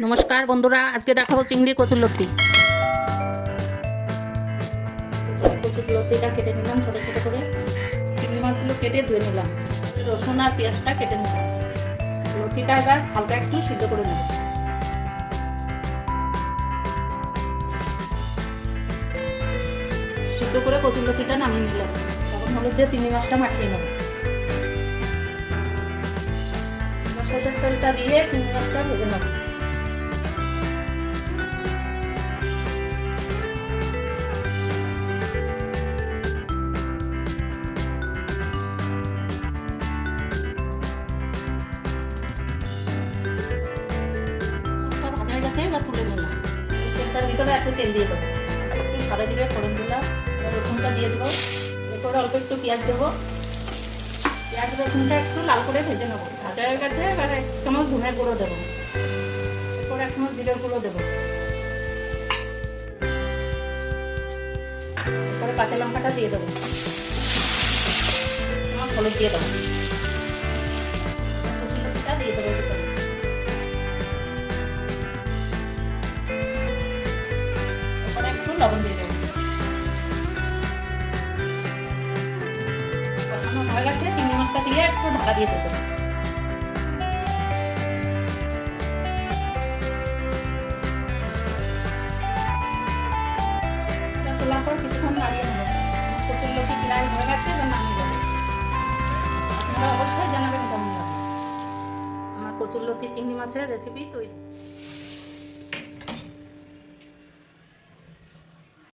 নমস্কার বন্ধুরা, আজকে দেখাবো চিংড়ি কচুরলতি। কচুরলতিটা কেটে নিলাম ছোটো ছোটো করে। চিংড়ি মাছগুলো কেটে ধুয়ে নিলাম। রসুন আর পেঁয়াজটা কেটে নিলাম। লতিটা এবার হালকা একটু সিদ্ধ করে নেব। সিদ্ধ করে কচুরলতিটা নামিয়ে নিলাম। তখন হলুদ দিয়ে চিংড়ি মাছটা মাখিয়ে নেব। সরষের তেলটা দিয়ে চিংড়ি মাছটা ভেজে নেব। ভাজা হয়ে গেছে, এবার তুলে নিলাম। তেলটার ভিতরে একটু তেল দিয়ে দেবো। একটু সাদা দিকে ফোড়ন দিলাম। রসুনটা দিয়ে দেবো। এরপরে অল্প একটু পেঁয়াজ দেবো। পেঁয়াজ রসুনটা একটু লাল করে ভেজে নেবো। ভাজা হয়ে গেছে, এবার 1 চামচ ধনের গুঁড়ো দেবো। এরপর 1 চামচ জিরের গুঁড়ো দেবো। এরপরে কাঁচা লঙ্কাটা দিয়ে দেবো। হলুদ দিয়ে দেবো। কচুরলতিটা দিয়ে দেবো ভিতরে। এরপরে একটু লবণ দিয়ে দেবো। কষানো হয়ে গেছে, চিংড়ি মাছটা দিয়ে একটু ঢাকা দিয়ে দেবো। তোলার পর কিছুক্ষণ নাড়িয়ে নেবো। কচুরলতি প্রায় হয়ে গেছে, এবার নামিয়ে দেবো। আপনারা অবশ্যই জানাবেন কেমন লাগে। আমার কচুরলতি চিংড়ি মাছের রেসিপি তৈরি।